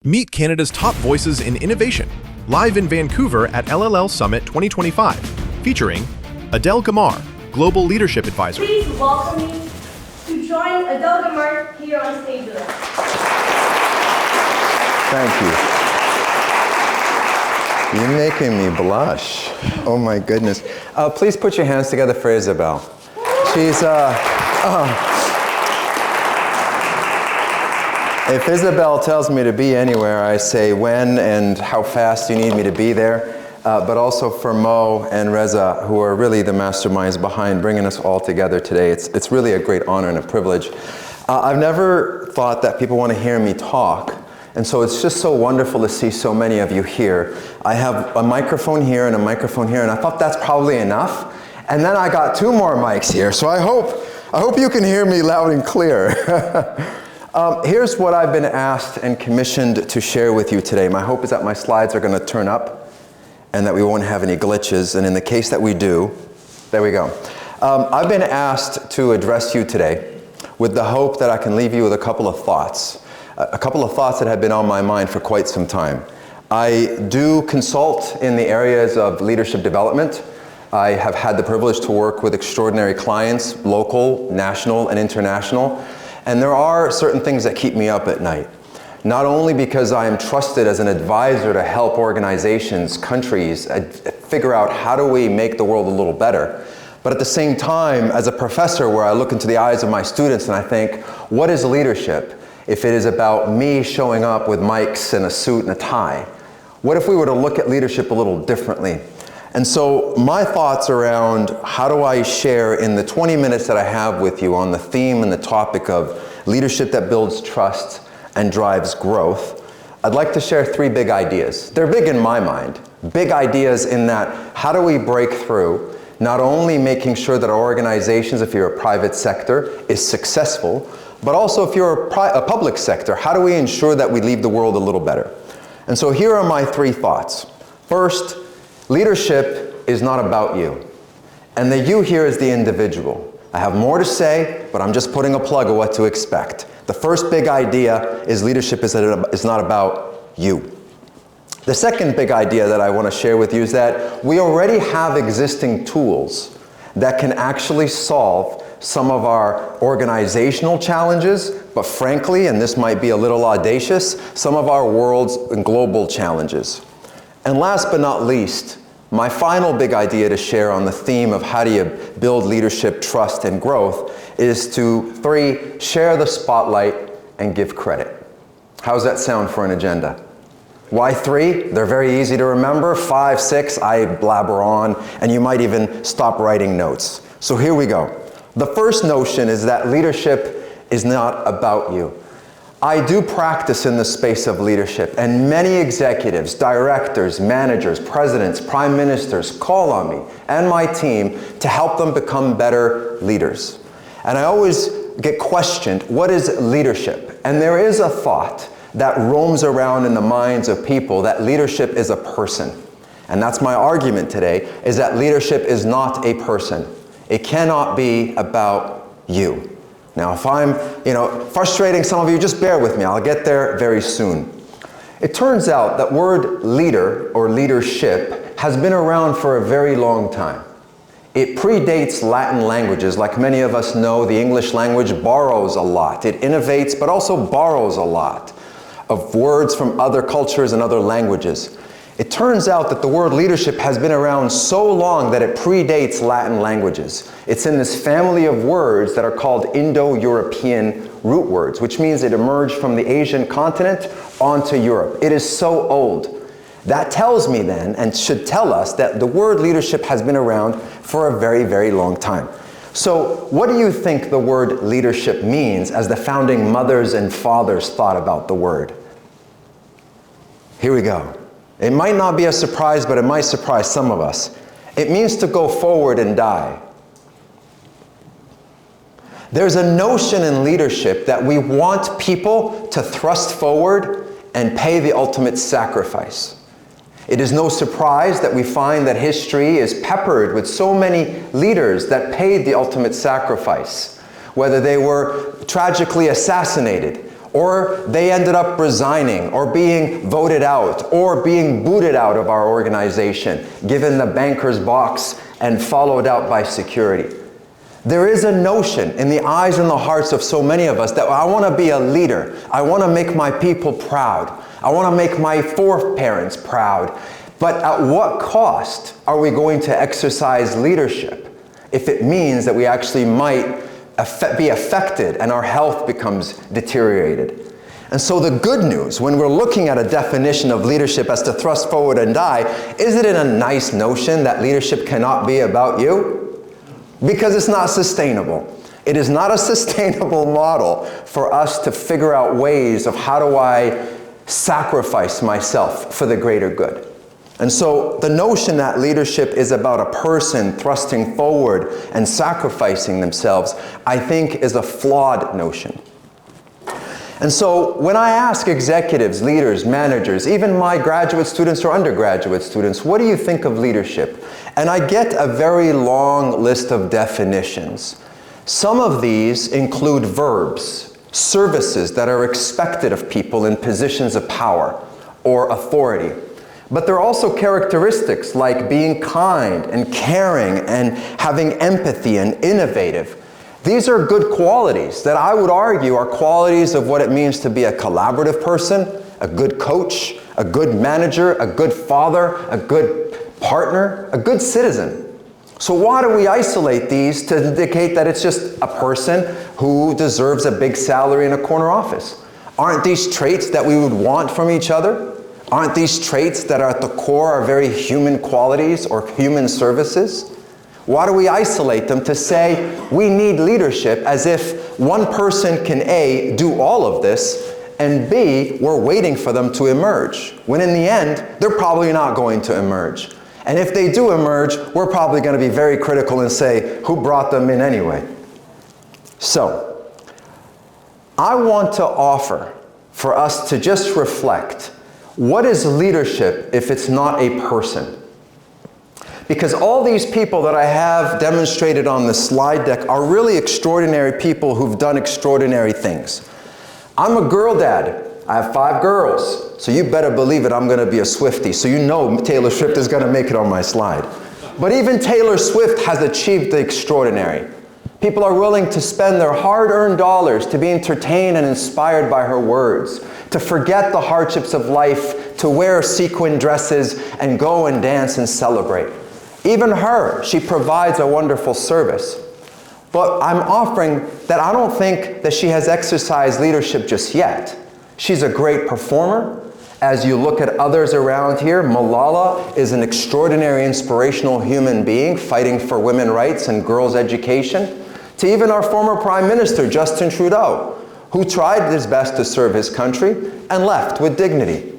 Meet Canada's top voices in innovation, live in Vancouver at LLLSummit 2025, featuring Adel Gamar, Global Leadership Advisor. Please welcome me to join Adel Gamar here on stage with us. Thank you. You're making me blush. Oh my goodness. Please put your hands together for Isabel. She's, if Isabel tells me to be anywhere, I say when and how fast you need me to be there. But also for Mo and Reza, who are really the masterminds behind bringing us all together today. It's really a great honor and a privilege. I've never thought that people want to hear me talk. And so it's just so wonderful to see so many of you here. I have a microphone here and a microphone here, and I thought that's probably enough. And then I got 2 more mics here, so I hope you can hear me loud and clear. Here's what I've been asked and commissioned to share with you today. My hope is that my slides are going to turn up and that we won't have any glitches. And in the case that we do, there we go. I've been asked to address you today with the hope that I can leave you with a couple of thoughts that have been on my mind for quite some time. I do consult in the areas of leadership development. I have had the privilege to work with extraordinary clients, local, national, and international. And there are certain things that keep me up at night. Not only because I am trusted as an advisor to help organizations, countries, figure out how do we make the world a little better, but at the same time, as a professor where I look into the eyes of my students and I think, what is leadership if it is about me showing up with mics and a suit and a tie? What if we were to look at leadership a little differently? And so my thoughts around how do I share in the 20 minutes that I have with you on the theme and the topic of leadership that builds trust and drives growth, I'd like to share 3 big ideas. They're big in my mind. Big ideas in that how do we break through not only making sure that our organizations, if you're a private sector, is successful, but also if you're a public sector, how do we ensure that we leave the world a little better? And so here are my 3 thoughts. First, leadership is not about you. And the you here is the individual. I have more to say, but I'm just putting a plug of what to expect. The first big idea is leadership is not about you. The second big idea that I want to share with you is that we already have existing tools that can actually solve some of our organizational challenges, but frankly, and this might be a little audacious, some of our world's and global challenges. And last but not least, my final big idea to share on the theme of how do you build leadership, trust, and growth is to 3, share the spotlight and give credit. How's that sound for an agenda? Why 3? They're very easy to remember. 5, 6, I blabber on, and you might even stop writing notes. So here we go. The first notion is that leadership is not about you. I do practice in the space of leadership, and many executives, directors, managers, presidents, prime ministers call on me and my team to help them become better leaders. And I always get questioned, what is leadership? And there is a thought that roams around in the minds of people that leadership is a person. And that's my argument today, is that leadership is not a person. It cannot be about you. Now, if I'm, frustrating some of you, just bear with me. I'll get there very soon. It turns out that word leader or leadership has been around for a very long time. It predates Latin languages. Like many of us know, the English language borrows a lot. It innovates, but also borrows a lot of words from other cultures and other languages. It turns out that the word leadership has been around so long that it predates Latin languages. It's in this family of words that are called Indo-European root words, which means it emerged from the Asian continent onto Europe. It is so old. That tells me then, and should tell us, that the word leadership has been around for a very, very long time. So what do you think the word leadership means as the founding mothers and fathers thought about the word? Here we go. It might not be a surprise, but it might surprise some of us. It means to go forward and die. There's a notion in leadership that we want people to thrust forward and pay the ultimate sacrifice. It is no surprise that we find that history is peppered with so many leaders that paid the ultimate sacrifice, whether they were tragically assassinated or they ended up resigning, or being voted out, or being booted out of our organization, given the banker's box and followed out by security. There is a notion in the eyes and the hearts of so many of us that I want to be a leader. I want to make my people proud. I want to make my foreparents proud. But at what cost are we going to exercise leadership if it means that we actually might be affected and our health becomes deteriorated? And so the good news, when we're looking at a definition of leadership as to thrust forward and die, isn't it a nice notion that leadership cannot be about you? Because it's not sustainable. It is not a sustainable model for us to figure out ways of how do I sacrifice myself for the greater good. And so the notion that leadership is about a person thrusting forward and sacrificing themselves, I think is a flawed notion. And so when I ask executives, leaders, managers, even my graduate students or undergraduate students, what do you think of leadership? And I get a very long list of definitions. Some of these include verbs, services that are expected of people in positions of power or authority. But there are also characteristics like being kind and caring and having empathy and innovative. These are good qualities that I would argue are qualities of what it means to be a collaborative person, a good coach, a good manager, a good father, a good partner, a good citizen. So why do we isolate these to indicate that it's just a person who deserves a big salary in a corner office? Aren't these traits that we would want from each other? Aren't these traits that are at the core are very human qualities or human services? Why do we isolate them to say we need leadership as if one person can A, do all of this, and B, we're waiting for them to emerge, when in the end, they're probably not going to emerge. And if they do emerge, we're probably going to be very critical and say, who brought them in anyway? So, I want to offer for us to just reflect, what is leadership if it's not a person? Because all these people that I have demonstrated on the slide deck are really extraordinary people who've done extraordinary things. I'm a girl dad. I have 5 girls. So you better believe it, I'm going to be a Swiftie. So you know Taylor Swift is going to make it on my slide. But even Taylor Swift has achieved the extraordinary. People are willing to spend their hard-earned dollars to be entertained and inspired by her words, to forget the hardships of life, to wear sequin dresses and go and dance and celebrate. Even her, she provides a wonderful service. But I'm offering that I don't think that she has exercised leadership just yet. She's a great performer. As you look at others around here, Malala is an extraordinary, inspirational human being fighting for women's rights and girls' education. To even our former Prime Minister, Justin Trudeau, who tried his best to serve his country and left with dignity.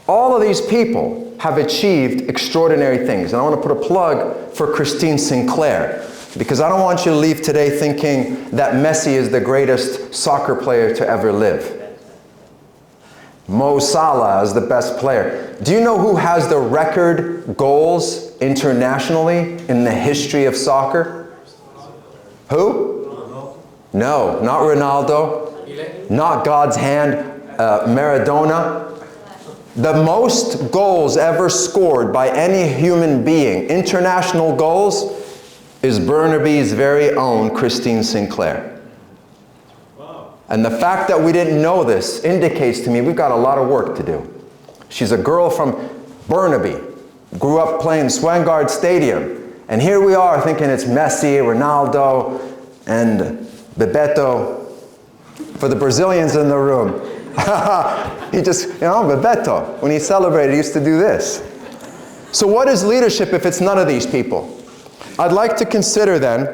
All of these people have achieved extraordinary things. And I want to put a plug for Christine Sinclair, because I don't want you to leave today thinking that Messi is the greatest soccer player to ever live. Mo Salah is the best player. Do you know who has the record goals internationally in the history of soccer? Who? No, not Ronaldo. Not God's hand, Maradona. The most goals ever scored by any human being, international goals, is Burnaby's very own Christine Sinclair. And the fact that we didn't know this indicates to me we've got a lot of work to do. She's a girl from Burnaby, grew up playing Swangard Stadium, and here we are thinking it's Messi, Ronaldo, and Bebeto. For the Brazilians in the room, he just, Bebeto, when he celebrated, he used to do this. So what is leadership if it's none of these people? I'd like to consider then,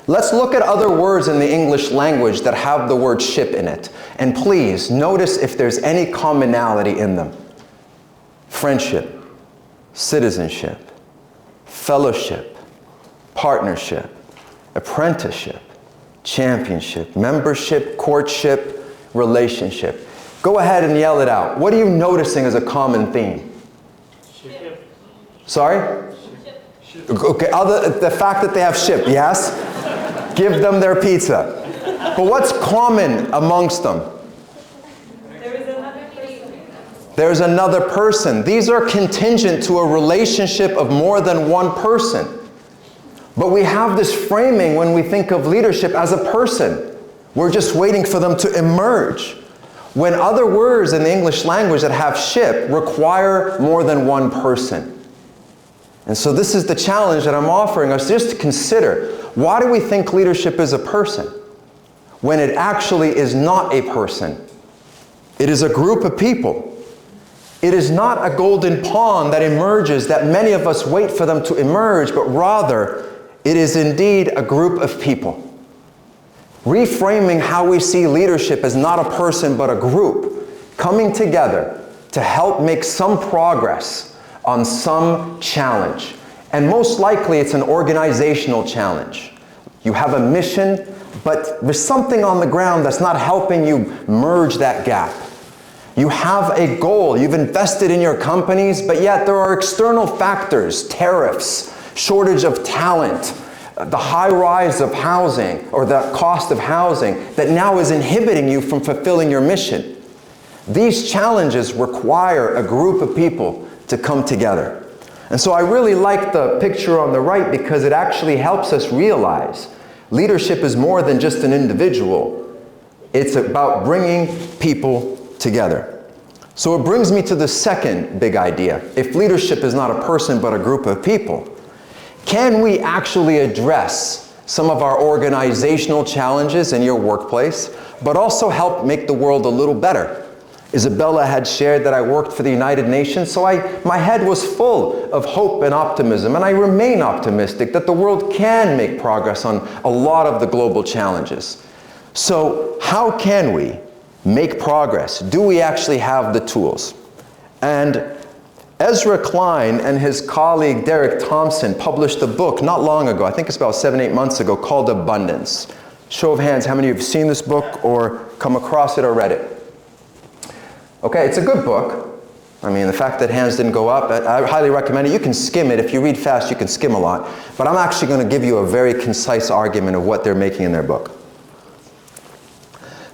let's look at other words in the English language that have the word ship in it. And please, notice if there's any commonality in them. Friendship, citizenship, fellowship, partnership, apprenticeship, championship, membership, courtship, relationship. Go ahead and yell it out. What are you noticing as a common theme? Ship. Sorry? Ship. Okay, the fact that they have ship, yes? Give them their pizza. But what's common amongst them? There's another person. These are contingent to a relationship of more than one person. But we have this framing when we think of leadership as a person. We're just waiting for them to emerge. When other words in the English language that have ship require more than one person. And so this is the challenge that I'm offering us just to consider. Why do we think leadership is a person when it actually is not a person? It is a group of people. It is not a golden pawn that emerges that many of us wait for them to emerge, but rather it is indeed a group of people. Reframing how we see leadership as not a person but a group coming together to help make some progress on some challenge. And most likely it's an organizational challenge. You have a mission, but there's something on the ground that's not helping you merge that gap. You have a goal, you've invested in your companies, but yet there are external factors, tariffs, shortage of talent, the high rise of housing or the cost of housing that now is inhibiting you from fulfilling your mission. These challenges require a group of people to come together. And so I really like the picture on the right because it actually helps us realize leadership is more than just an individual. It's about bringing people together. So it brings me to the second big idea. If leadership is not a person but a group of people, can we actually address some of our organizational challenges in your workplace, but also help make the world a little better? Isabella had shared that I worked for the United Nations, so my head was full of hope and optimism, and I remain optimistic that the world can make progress on a lot of the global challenges. So how can we make progress? Do we actually have the tools? And Ezra Klein and his colleague Derek Thompson published a book not long ago, I think it's about 7-8 months ago, called Abundance. Show of hands, how many of you have seen this book or come across it or read it? Okay, it's a good book. I mean, the fact that hands didn't go up, I highly recommend it. You can skim it. If you read fast, you can skim a lot. But I'm actually going to give you a very concise argument of what they're making in their book.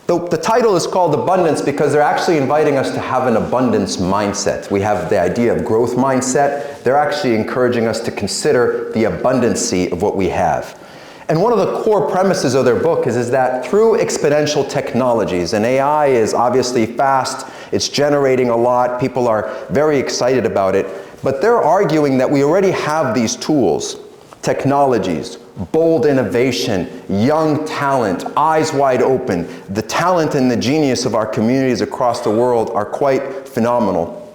The title is called Abundance because they're actually inviting us to have an abundance mindset. We have the idea of growth mindset. They're actually encouraging us to consider the abundancy of what we have. And one of the core premises of their book is that through exponential technologies, and AI is obviously fast, it's generating a lot, people are very excited about it, but they're arguing that we already have these tools, technologies, bold innovation, young talent, eyes wide open. The talent and the genius of our communities across the world are quite phenomenal.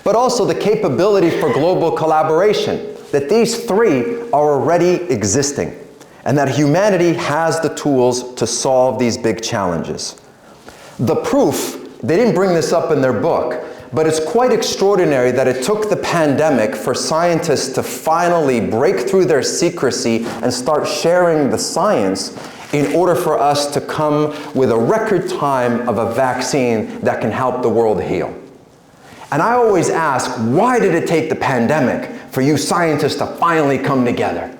But also the capability for global collaboration, that these three are already existing, and that humanity has the tools to solve these big challenges. The proof, they didn't bring this up in their book, but it's quite extraordinary that it took the pandemic for scientists to finally break through their secrecy and start sharing the science in order for us to come with a record time of a vaccine that can help the world heal. And I always ask, why did it take the pandemic for you scientists to finally come together?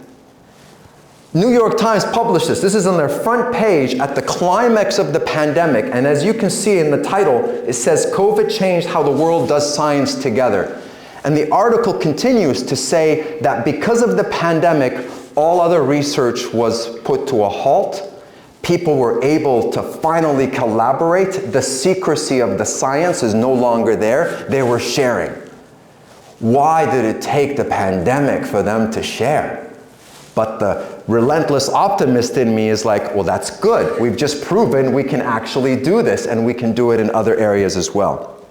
New York Times published this. This is on their front page at the climax of the pandemic. And as you can see in the title, it says, COVID changed how the world does science together. And the article continues to say that because of the pandemic, all other research was put to a halt. People were able to finally collaborate. The secrecy of the science is no longer there. They were sharing. Why did it take the pandemic for them to share? But the relentless optimist in me is like, well, that's good. We've just proven we can actually do this, and we can do it in other areas as well.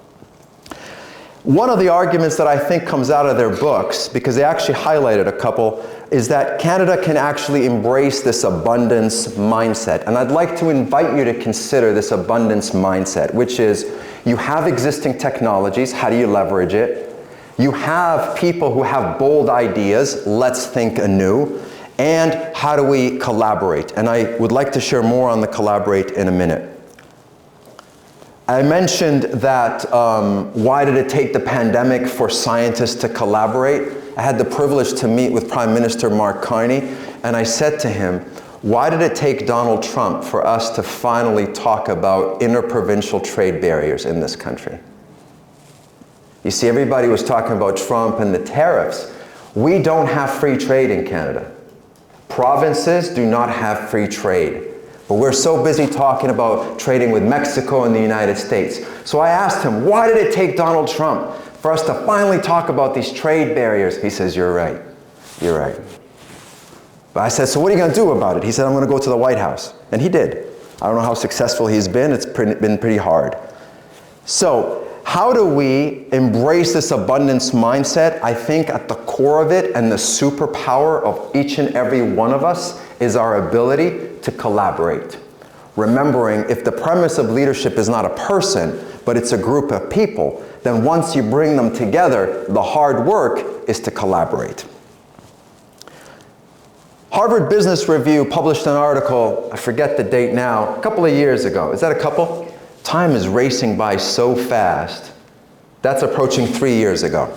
One of the arguments that I think comes out of their books, because they actually highlighted a couple, is that Canada can actually embrace this abundance mindset. And I'd like to invite you to consider this abundance mindset, which is you have existing technologies, how do you leverage it? You have people who have bold ideas, let's think anew. And how do we collaborate? And I would like to share more on the collaborate in a minute. I mentioned that why did it take the pandemic for scientists to collaborate? I had the privilege to meet with Prime Minister Mark Carney, and I said to him, why did it take Donald Trump for us to finally talk about interprovincial trade barriers in this country? You see, everybody was talking about Trump and the tariffs. We don't have free trade in Canada. Provinces do not have free trade. But we're so busy talking about trading with Mexico and the United States. So I asked him, why did it take Donald Trump for us to finally talk about these trade barriers? He says, you're right. You're right. But I said, so what are you going to do about it? He said, I'm going to go to the White House. And he did. I don't know how successful he's been. It's been pretty hard. So how do we embrace this abundance mindset? I think at the core of it and the superpower of each and every one of us is our ability to collaborate. Remembering if the premise of leadership is not a person, but it's a group of people, then once you bring them together, the hard work is to collaborate. Harvard Business Review published an article, I forget the date now, a couple of years ago. Is that a couple? Time is racing by so fast. That's approaching 3 years ago.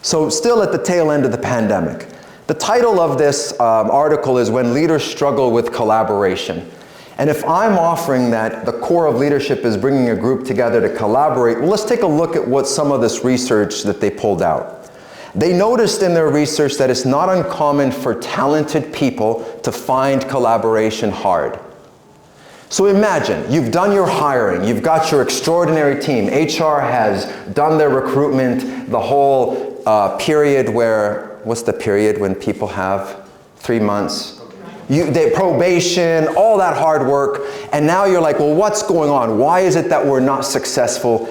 So still at the tail end of the pandemic. The title of this article is When Leaders Struggle with Collaboration. And if I'm offering that the core of leadership is bringing a group together to collaborate, well, let's take a look at what some of this research that they pulled out. They noticed in their research that it's not uncommon for talented people to find collaboration hard. So imagine, you've done your hiring, you've got your extraordinary team. HR has done their recruitment, the whole period where, what's the period when people have 3 months? Probation, all that hard work, and now you're like, well, what's going on? Why is it that we're not successful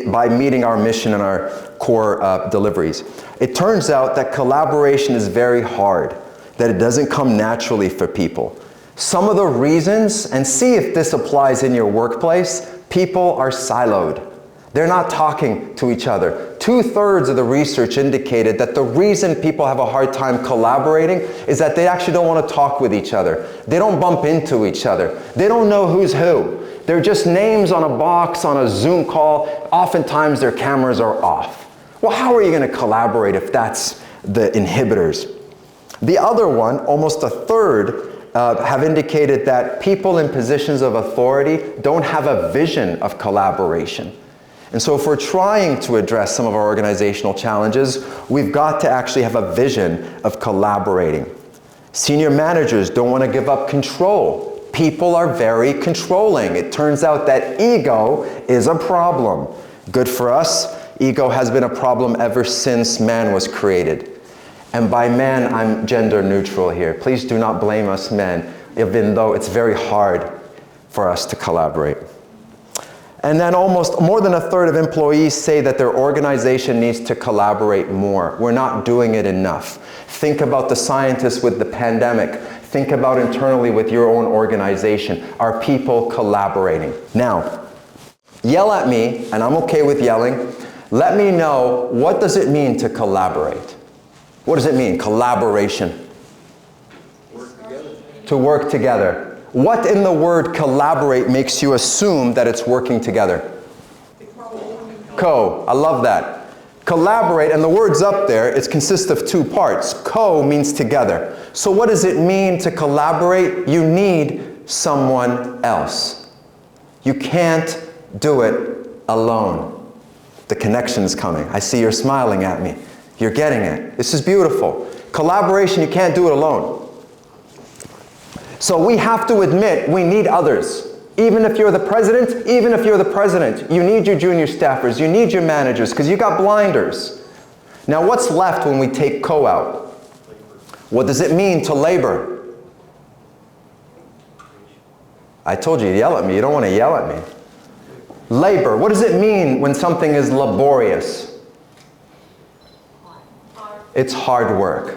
by meeting our mission and our core deliveries? It turns out that collaboration is very hard, that it doesn't come naturally for people. Some of the reasons, and see if this applies in your workplace, people are siloed. They're not talking to each other. 2/3 of the research indicated that the reason people have a hard time collaborating is that they actually don't want to talk with each other. They don't bump into each other. They don't know who's who. They're just names on a box, on a Zoom call. Oftentimes their cameras are off. Well, how are you going to collaborate if that's the inhibitors? The other one, almost 1/3, have indicated that people in positions of authority don't have a vision of collaboration. And so if we're trying to address some of our organizational challenges, we've got to actually have a vision of collaborating. Senior managers don't want to give up control. People are very controlling. It turns out that ego is a problem. Good for us. Ego has been a problem ever since man was created. And by man, I'm gender neutral here. Please do not blame us men, even though it's very hard for us to collaborate. And then almost more than 1/3 of employees say that their organization needs to collaborate more. We're not doing it enough. Think about the scientists with the pandemic. Think about internally with your own organization. Are people collaborating? Now, yell at me, and I'm okay with yelling. Let me know, what does it mean to collaborate? What does it mean, collaboration? Work together. To work together. What in the word collaborate makes you assume that it's working together? Co. I love that. Collaborate, and the word's up there, it consists of 2 parts. Co means together. So what does it mean to collaborate? You need someone else. You can't do it alone. The connection's coming. I see you're smiling at me. You're getting it. This is beautiful. Collaboration, you can't do it alone. So we have to admit we need others. Even if you're the president, you need your junior staffers, you need your managers, because you got blinders. Now what's left when we take co out? What does it mean to labor? I told you to yell at me. You don't want to yell at me. Labor. What does it mean when something is laborious? It's hard work.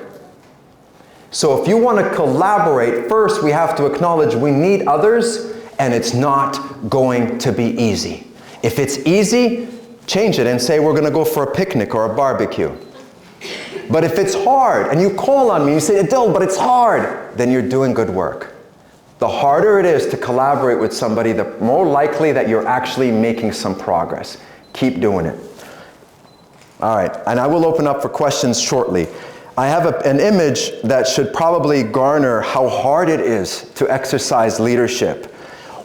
So if you want to collaborate, first we have to acknowledge we need others, and it's not going to be easy. If it's easy, change it and say we're going to go for a picnic or a barbecue. But if it's hard, and you call on me, you say, Adel, but it's hard, then you're doing good work. The harder it is to collaborate with somebody, the more likely that you're actually making some progress. Keep doing it. All right, and I will open up for questions shortly. I have an image that should probably garner how hard it is to exercise leadership.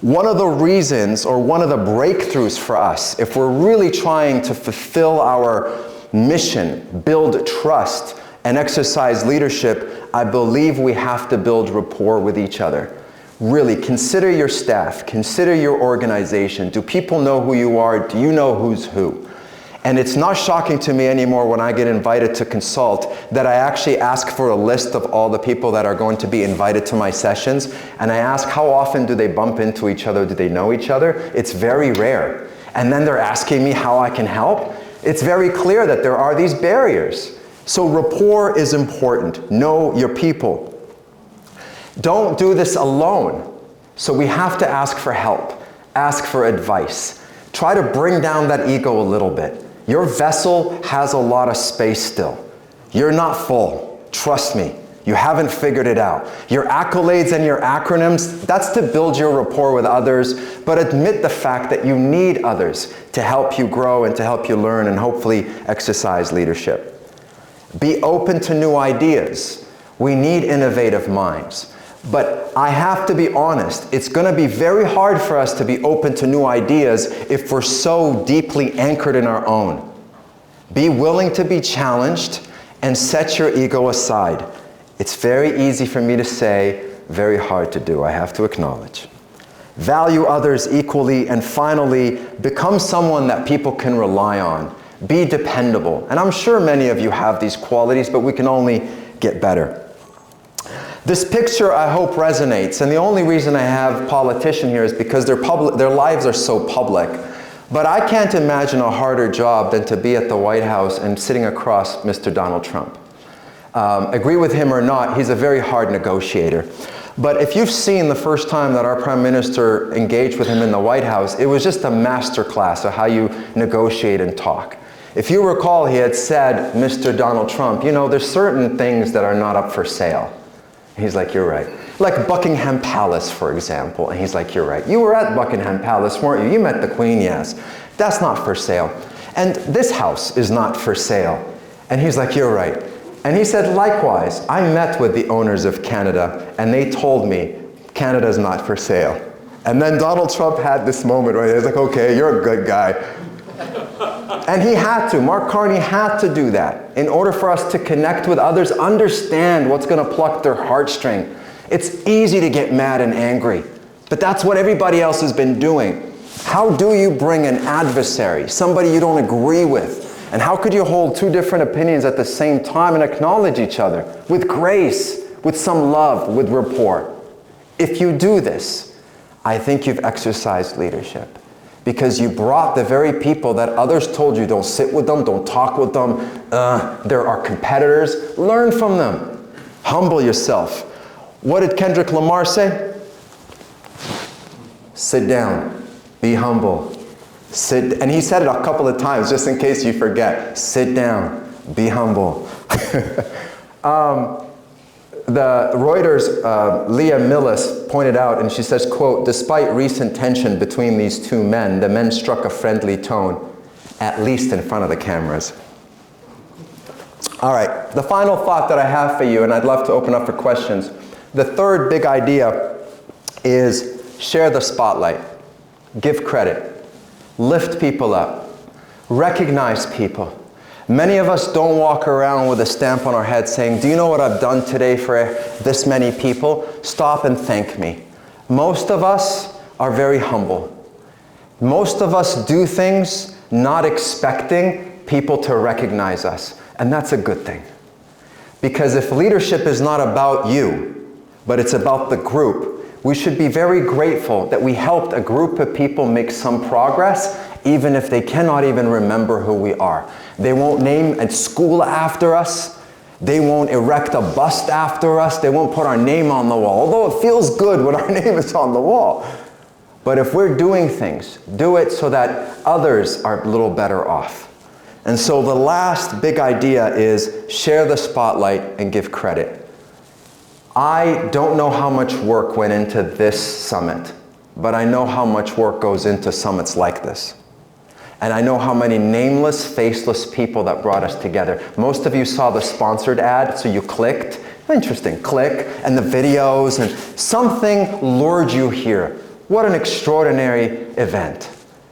One of the reasons, or one of the breakthroughs for us, if we're really trying to fulfill our mission, build trust, and exercise leadership, I believe we have to build rapport with each other. Really, consider your staff, consider your organization. Do people know who you are? Do you know who's who? And it's not shocking to me anymore when I get invited to consult that I actually ask for a list of all the people that are going to be invited to my sessions, and I ask how often do they bump into each other, do they know each other? It's very rare. And then they're asking me how I can help. It's very clear that there are these barriers. So rapport is important. Know your people. Don't do this alone. So we have to ask for help, ask for advice. Try to bring down that ego a little bit. Your vessel has a lot of space still. You're not full. Trust me. You haven't figured it out. Your accolades and your acronyms, that's to build your rapport with others, but admit the fact that you need others to help you grow and to help you learn and hopefully exercise leadership. Be open to new ideas. We need innovative minds. But I have to be honest, it's going to be very hard for us to be open to new ideas if we're so deeply anchored in our own. Be willing to be challenged and set your ego aside. It's very easy for me to say, very hard to do, I have to acknowledge. Value others equally, and finally, become someone that people can rely on. Be dependable. And I'm sure many of you have these qualities, but we can only get better. This picture, I hope, resonates, and the only reason I have politician here is because their lives are so public. But I can't imagine a harder job than to be at the White House and sitting across Mr. Donald Trump. Agree with him or not, he's a very hard negotiator. But if you've seen the first time that our Prime Minister engaged with him in the White House, it was just a master class of how you negotiate and talk. If you recall, he had said, Mr. Donald Trump, you know, there's certain things that are not up for sale. He's like, you're right. Like Buckingham Palace, for example. And he's like, you're right. You were at Buckingham Palace, weren't you? You met the Queen, yes. That's not for sale. And this house is not for sale. And he's like, you're right. And he said, likewise, I met with the owners of Canada, and they told me, Canada's not for sale. And then Donald Trump had this moment where he was like, okay, you're a good guy. And he had to, Mark Carney had to do that in order for us to connect with others, understand what's going to pluck their heartstring. It's easy to get mad and angry, but that's what everybody else has been doing. How do you bring an adversary, somebody you don't agree with, and how could you hold two different opinions at the same time and acknowledge each other with grace, with some love, with rapport? If you do this, I think you've exercised leadership. Because you brought the very people that others told you don't sit with them, don't talk with them, they're our competitors. Learn from them. Humble yourself. What did Kendrick Lamar say? Sit down. Be humble. Sit, and he said it a couple of times just in case you forget. Sit down. Be humble. The Reuters, Leah Millis pointed out, and she says, quote, despite recent tension between these two men, the men struck a friendly tone, at least in front of the cameras. All right, the final thought that I have for you, and I'd love to open up for questions. The third big idea is share the spotlight, give credit, lift people up, recognize people. Many of us don't walk around with a stamp on our head saying, do you know what I've done today for this many people? Stop and thank me. Most of us are very humble. Most of us do things not expecting people to recognize us. And that's a good thing. Because if leadership is not about you, but it's about the group, we should be very grateful that we helped a group of people make some progress, even if they cannot even remember who we are. They won't name a school after us. They won't erect a bust after us. They won't put our name on the wall, although it feels good when our name is on the wall. But if we're doing things, do it so that others are a little better off. And so the last big idea is share the spotlight and give credit. I don't know how much work went into this summit, but I know how much work goes into summits like this. And I know how many nameless, faceless people that brought us together. Most of you saw the sponsored ad, so you clicked. Interesting, click, and the videos, and something lured you here. What an extraordinary event.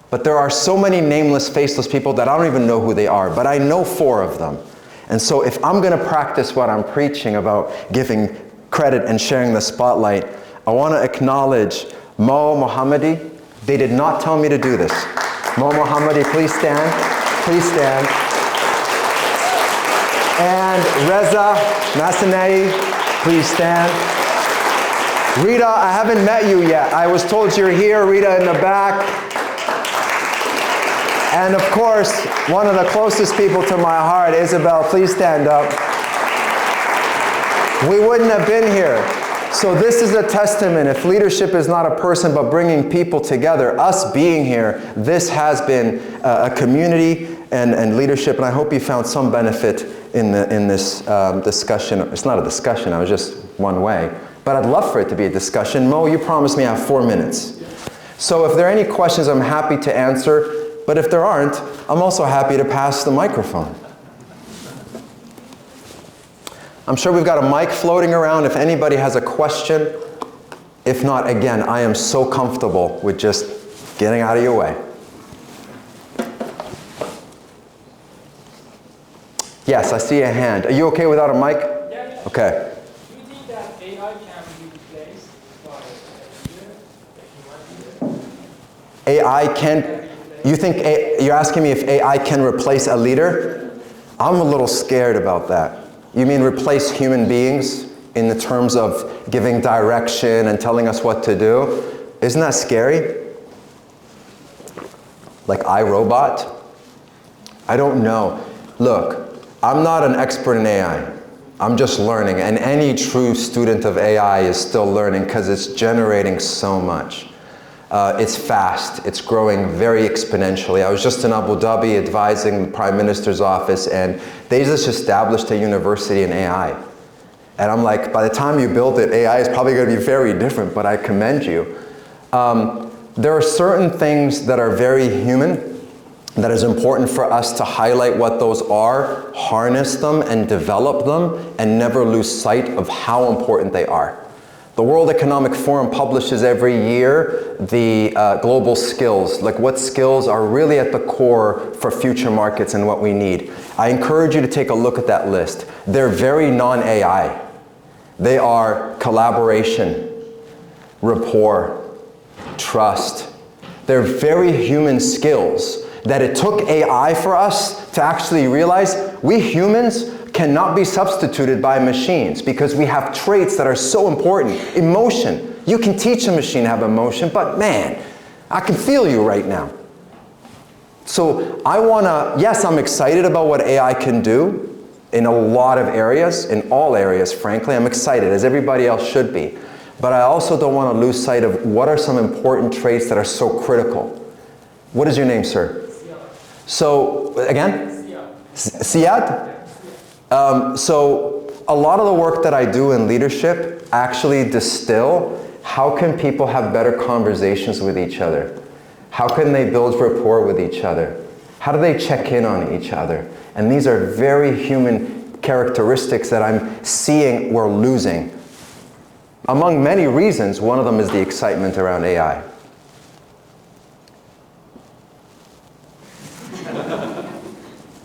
But there are so many nameless, faceless people that I don't even know who they are, but I know 4 of them. And so if I'm going to practice what I'm preaching about giving credit and sharing the spotlight, I want to acknowledge Mo Mohammadi. They did not tell me to do this. Mo Mohammadi, please stand. Please stand. And Reza Masanei, please stand. Rita, I haven't met you yet. I was told you're here, Rita in the back. And of course, one of the closest people to my heart, Isabel, please stand up. We wouldn't have been here. So this is a testament. If leadership is not a person but bringing people together, us being here, this has been a community and leadership, and I hope you found some benefit in this discussion. It's not a discussion, I was just one way. But I'd love for it to be a discussion. Mo, you promised me I have 4 minutes. So if there are any questions, I'm happy to answer. But if there aren't, I'm also happy to pass the microphone. I'm sure we've got a mic floating around if anybody has a question. If not, again, I am so comfortable with just getting out of your way. Yes, I see a hand. Are you okay without a mic? Yeah. Okay. Do you think that AI can be replaced by a leader? AI can... You think you're asking me if AI can replace a leader? I'm a little scared about that. You mean replace human beings in the terms of giving direction and telling us what to do? Isn't that scary? Like iRobot? I don't know. Look, I'm not an expert in AI. I'm just learning, and any true student of AI is still learning because it's generating so much. It's fast, it's growing very exponentially. I was just in Abu Dhabi advising the Prime Minister's office, and they just established a university in AI. And I'm like, by the time you build it, AI is probably going to be very different, but I commend you. There are certain things that are very human, that is important for us to highlight what those are, harness them, and develop them, and never lose sight of how important they are. The World Economic Forum publishes every year the global skills, like what skills are really at the core for future markets and what we need. I encourage you to take a look at that list. They're very non-AI. They are collaboration, rapport, trust. They're very human skills that it took AI for us to actually realize we humans cannot be substituted by machines because we have traits that are so important. Emotion. You can teach a machine to have emotion, but man, I can feel you right now. So yes, I'm excited about what AI can do in a lot of areas, in all areas, frankly. I'm excited, as everybody else should be. But I also don't want to lose sight of what are some important traits that are so critical. What is your name, sir? So, again? Siad? So a lot of the work that I do in leadership actually distill how can people have better conversations with each other? How can they build rapport with each other? How do they check in on each other? And these are very human characteristics that I'm seeing we're losing. Among many reasons, one of them is the excitement around AI.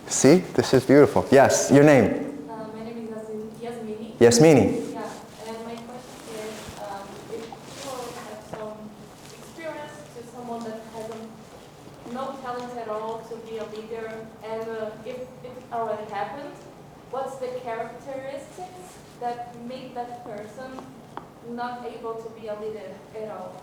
See, this is beautiful. Yes, your name? My name is Yasmini. Yasmini. Yeah, and my question is, if people have some experience to someone that has no talent at all to be a leader, and if it already happened, what's the characteristics that make that person not able to be a leader at all?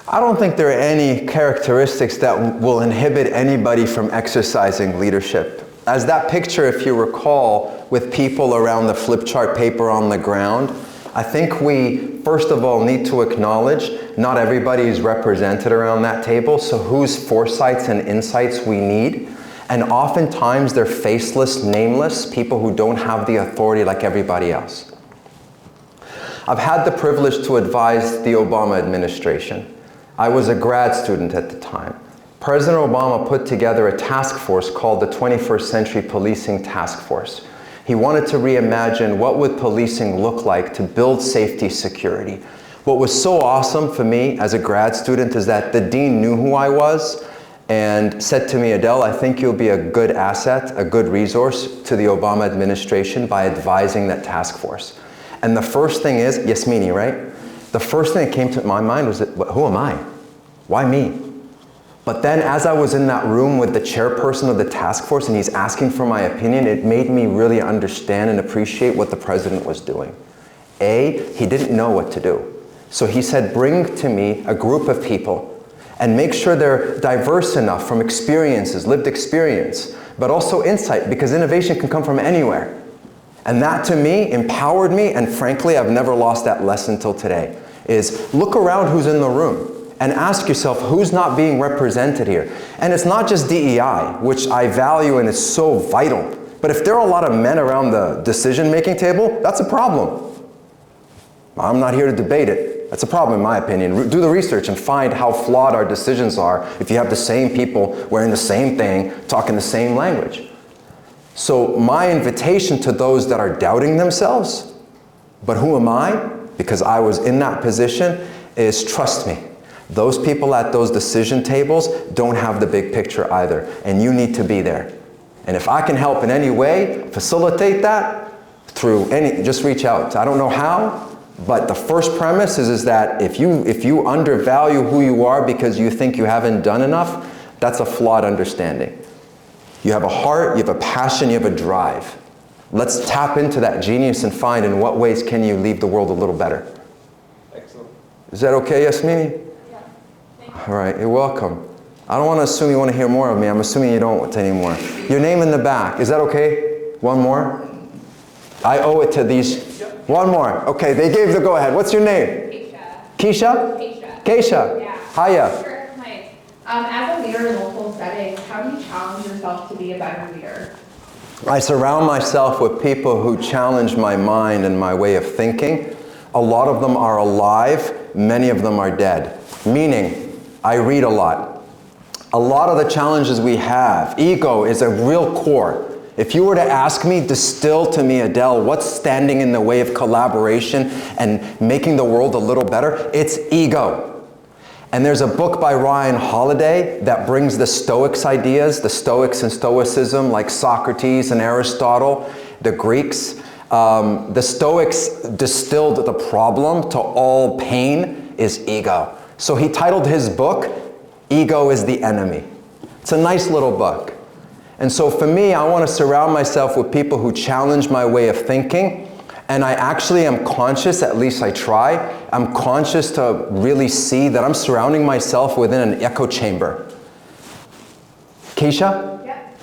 I don't think there are any characteristics that will inhibit anybody from exercising leadership. As that picture, if you recall, with people around the flip chart paper on the ground, I think we, first of all, need to acknowledge not everybody is represented around that table, so whose foresights and insights we need. And oftentimes they're faceless, nameless, people who don't have the authority like everybody else. I've had the privilege to advise the Obama administration. I was a grad student at the time. President Obama put together a task force called the 21st Century Policing Task Force. He wanted to reimagine what would policing look like to build safety, security. What was so awesome for me as a grad student is that the dean knew who I was and said to me, Adel, I think you'll be a good asset, a good resource to the Obama administration by advising that task force. And the first thing is, Yasmini, right? The first thing that came to my mind was, who am I? Why me? But then as I was in that room with the chairperson of the task force and he's asking for my opinion, it made me really understand and appreciate what the president was doing. He didn't know what to do. So he said, bring to me a group of people and make sure they're diverse enough from experiences, lived experience, but also insight, because innovation can come from anywhere. And that to me empowered me, and frankly, I've never lost that lesson till today, is look around who's in the room and ask yourself who's not being represented here. And it's not just DEI, which I value and is so vital, but if there are a lot of men around the decision-making table, that's a problem. I'm not here to debate it. That's a problem in my opinion. Do the research and find how flawed our decisions are if you have the same people wearing the same thing, talking the same language. So my invitation to those that are doubting themselves, but who am I? Because I was in that position, is trust me. Those people at those decision tables don't have the big picture either, and you need to be there. And if I can help in any way, facilitate that, just reach out. I don't know how, but the first premise is that if you undervalue who you are because you think you haven't done enough, that's a flawed understanding. You have a heart, you have a passion, you have a drive. Let's tap into that genius and find in what ways can you leave the world a little better. Excellent. Is that okay, Yasmini? Yeah. Thank you. All right, you're welcome. I don't want to assume you want to hear more of me. I'm assuming you don't want anymore. Your name in the back, is that okay? One more? I owe it to these. One more. Okay, they gave the go-ahead. What's your name? Keisha. Keisha? Keisha. Keisha? Yeah. Hiya. Sure. Nice. As a leader in multiple settings, how do you challenge yourself to be a better leader? I surround myself with people who challenge my mind and my way of thinking. A lot of them are alive, many of them are dead. Meaning, I read a lot. A lot of the challenges we have, ego is a real core. If you were to ask me, distill to me, Adel, what's standing in the way of collaboration and making the world a little better? It's ego. And there's a book by Ryan Holiday that brings the Stoics ideas, the Stoics and Stoicism, like Socrates and Aristotle, the Greeks. The Stoics distilled the problem to all pain is ego. So he titled his book, Ego is the Enemy. It's a nice little book. And so for me, I want to surround myself with people who challenge my way of thinking. And I actually am conscious, at least I try, I'm conscious to really see that I'm surrounding myself within an echo chamber. Keisha? Yep.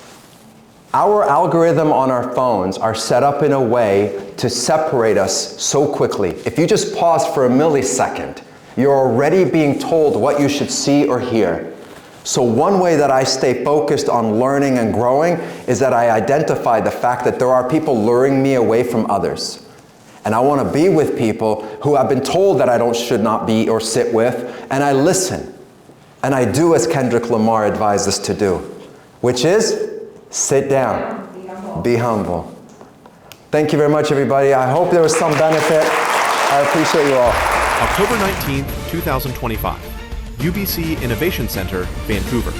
Our algorithm on our phones are set up in a way to separate us so quickly. If you just pause for a millisecond, you're already being told what you should see or hear. So one way that I stay focused on learning and growing is that I identify the fact that there are people luring me away from others. And I want to be with people who I've been told that I should not be or sit with, and I listen. And I do as Kendrick Lamar advised us to do, which is sit down, be humble. Thank you very much, everybody. I hope there was some benefit. I appreciate you all. October 19th, 2025. UBC Innovation Center, Vancouver.